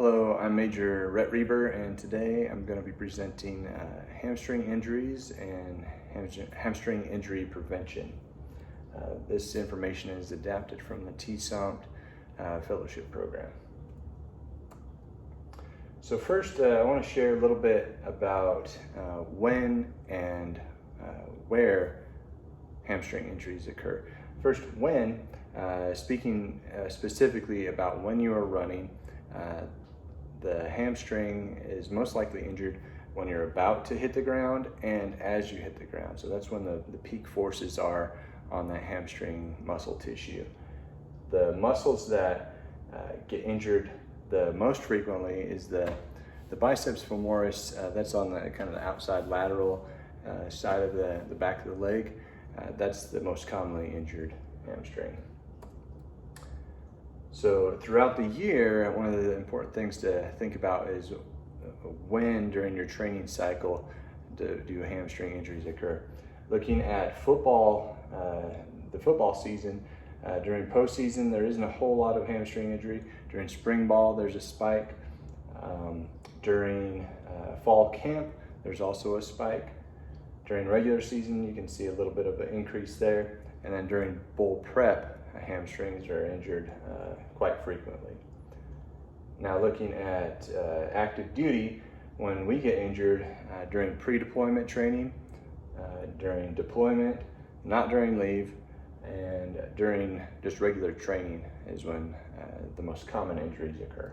Hello, I'm Major Rhett Reber, and today I'm going to be presenting hamstring injuries and hamstring injury prevention. This information is adapted from the TSOMT fellowship program. So first, I want to share a little bit about when and where hamstring injuries occur. First, when, speaking specifically about when you are running, the hamstring is most likely injured when you're about to hit the ground and as you hit the ground. So that's when the peak forces are on that hamstring muscle tissue. The muscles that get injured the most frequently is the biceps femoris. That's on the kind of the outside lateral side of the back of the leg. That's the most commonly injured hamstring. So throughout the year, one of the important things to think about is when during your training cycle do hamstring injuries occur. Looking at football, the football season, during postseason, there isn't a whole lot of hamstring injury. During spring ball, there's a spike. During fall camp, there's also a spike. During regular season, you can see a little bit of an increase there. And then during bowl prep, hamstrings are injured quite frequently. Now looking at active duty, when we get injured during pre-deployment training, during deployment, not during leave, and during just regular training is when the most common injuries occur.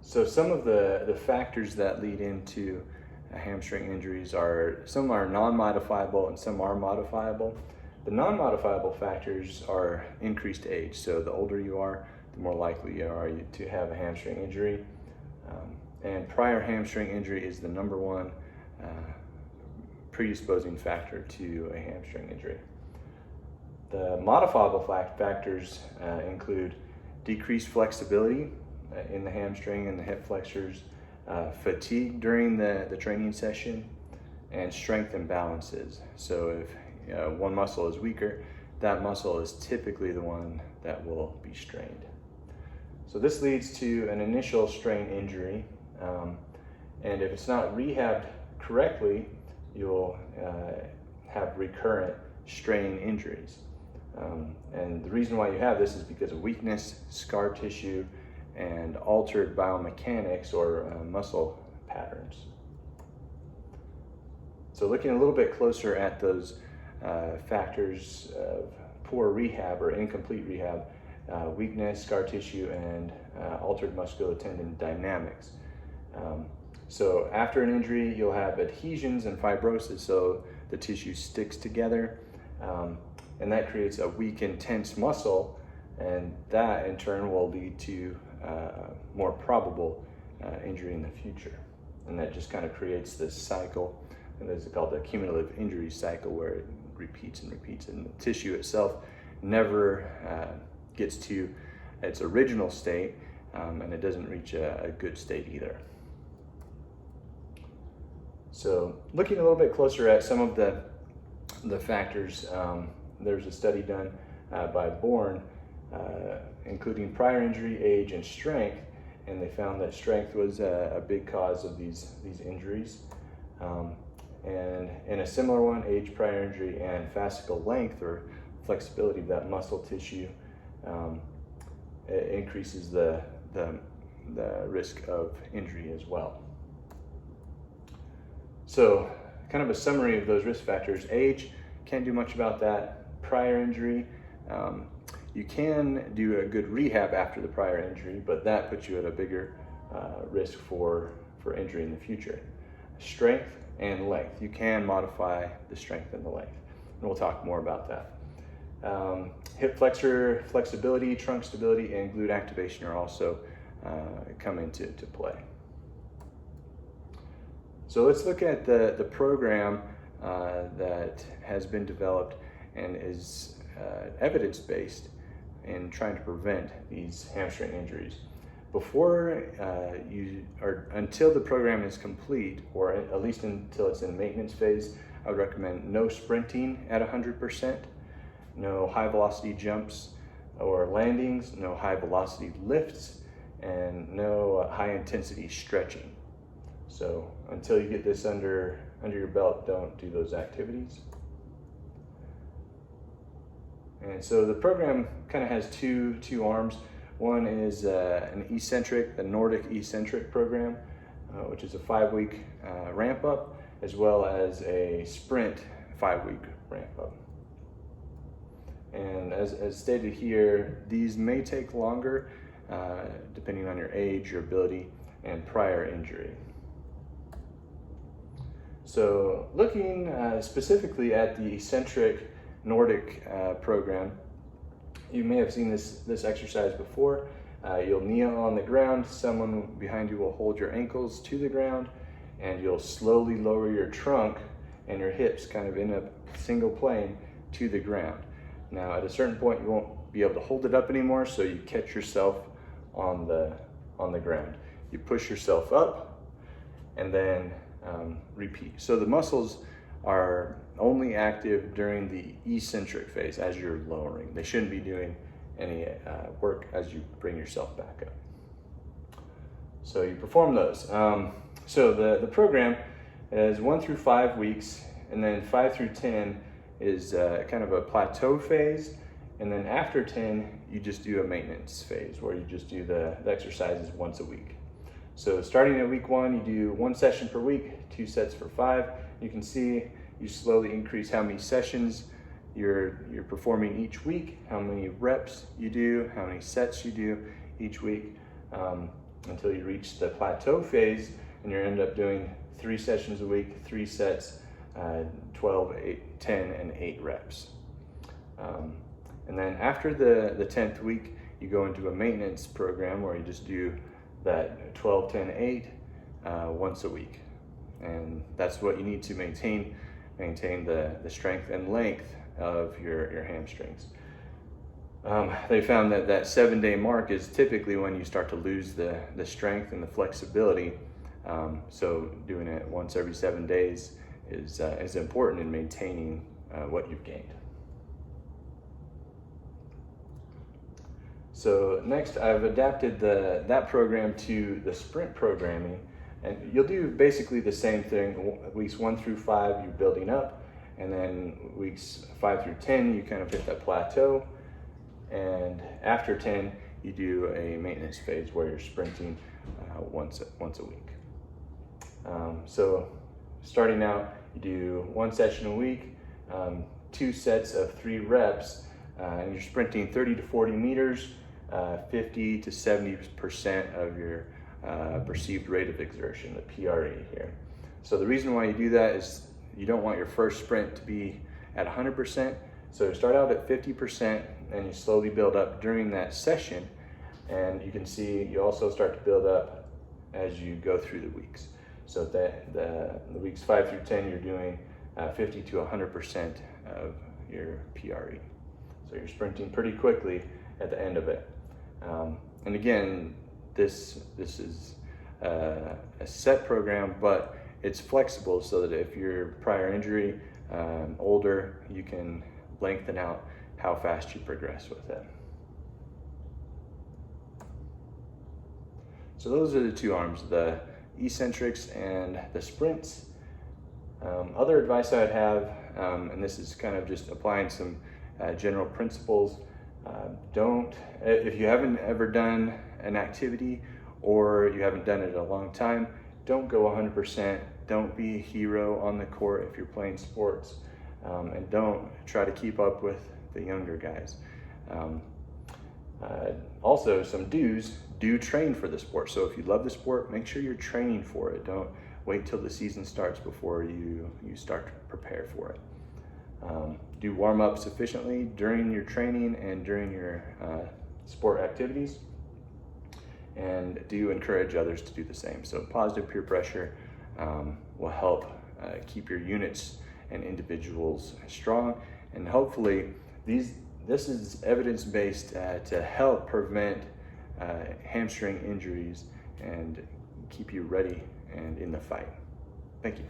So some of the factors that lead into hamstring injuries are, some are non-modifiable and some are modifiable. The non-modifiable factors are increased age. So the older you are, the more likely you are to have a hamstring injury. And prior hamstring injury is the number one predisposing factor to a hamstring injury. The modifiable factors include decreased flexibility in the hamstring and the hip flexors, fatigue during the training session, and strength imbalances. So if one muscle is weaker, that muscle is typically the one that will be strained. So this leads to an initial strain injury, and if it's not rehabbed correctly, you'll have recurrent strain injuries. And the reason why you have this is because of weakness, scar tissue, and altered biomechanics or muscle patterns. So looking a little bit closer at those factors of poor rehab or incomplete rehab, weakness, scar tissue, and altered musculotendin dynamics. So after an injury, you'll have adhesions and fibrosis, so the tissue sticks together, and that creates a weak, intense muscle, and that in turn will lead to more probable injury in the future. And that just kind of creates this cycle, and it's called the cumulative injury cycle, where it repeats and repeats, and the tissue itself never gets to its original state, and it doesn't reach a good state either. So looking a little bit closer at some of the factors, there's a study done by Bourne, including prior injury, age, and strength, and they found that strength was a big cause of these injuries. And in a similar one, age, prior injury, and fascicle length or flexibility of that muscle tissue it increases the risk of injury as well. So kind of a summary of those risk factors. Age, can't do much about that. Prior injury, you can do a good rehab after the prior injury, but that puts you at a bigger risk for injury in the future. Strength and length, you can modify the strength and the length, and we'll talk more about that. Hip flexor flexibility, trunk stability, and glute activation are also come into play. So let's look at the program that has been developed and is evidence-based in trying to prevent these hamstring injuries. Before until the program is complete, or at least until it's in maintenance phase, I would recommend no sprinting at 100%, no high velocity jumps, or landings, no high velocity lifts, and no high intensity stretching. So until you get this under your belt, don't do those activities. And so the program kind of has two arms. One is an eccentric, the Nordic eccentric program, which is a 5-week ramp up, as well as a sprint 5-week ramp up. And as stated here, these may take longer depending on your age, your ability, and prior injury. So looking specifically at the eccentric Nordic program, you may have seen this exercise before. You'll kneel on the ground, someone behind you will hold your ankles to the ground, and you'll slowly lower your trunk and your hips kind of in a single plane to the ground. Now at a certain point you won't be able to hold it up anymore, so you catch yourself on the ground. You push yourself up and then repeat. So the muscles are only active during the eccentric phase as you're lowering. They shouldn't be doing any work as you bring yourself back up. So you perform those. So the program is 1 through 5 weeks, and then 5 through 10 is kind of a plateau phase. And then after 10, you just do a maintenance phase where you just do the exercises once a week. So starting at week 1, you do 1 session per week, 2 sets for 5. You can see you slowly increase how many sessions you're performing each week, how many reps you do, how many sets you do each week, until you reach the plateau phase, and you end up doing 3 sessions a week, 3 sets, 12, 8, 10, and 8 reps. And then after the 10th week, you go into a maintenance program where you just do that 12, 10, 8 once a week. And that's what you need to maintain the strength and length of your hamstrings. They found that 7-day mark is typically when you start to lose the strength and the flexibility. So doing it once every 7 days is important in maintaining what you've gained. So next, I've adapted that program to the sprint programming, and you'll do basically the same thing. Weeks 1 through 5, you're building up, and then weeks 5 through 10, you kind of hit that plateau, and after 10, you do a maintenance phase where you're sprinting once a week. So starting out, you do 1 session a week, 2 sets of 3 reps, and you're sprinting 30 to 40 meters, 50 to 70% of your perceived rate of exertion, the PRE here. So the reason why you do that is you don't want your first sprint to be at 100%. So start out at 50% and you slowly build up during that session. And you can see you also start to build up as you go through the weeks. So the weeks 5 through 10, you're doing 50 to 100% of your PRE. So you're sprinting pretty quickly at the end of it. And again, this is a set program, but it's flexible so that if you're prior injury, older, you can lengthen out how fast you progress with it. So those are the 2 arms, the eccentrics and the sprints. Other advice I'd have, and this is kind of just applying some general principles. If you haven't ever done an activity or you haven't done it in a long time, don't go 100%. Don't be a hero on the court if you're playing sports, and don't try to keep up with the younger guys. Also, some do's: do train for the sport. So if you love the sport, make sure you're training for it. Don't wait till the season starts before you start to prepare for it. Do warm up sufficiently during your training and during your sport activities, and do encourage others to do the same. So positive peer pressure will help keep your units and individuals strong, and hopefully this is evidence-based to help prevent hamstring injuries and keep you ready and in the fight. Thank you.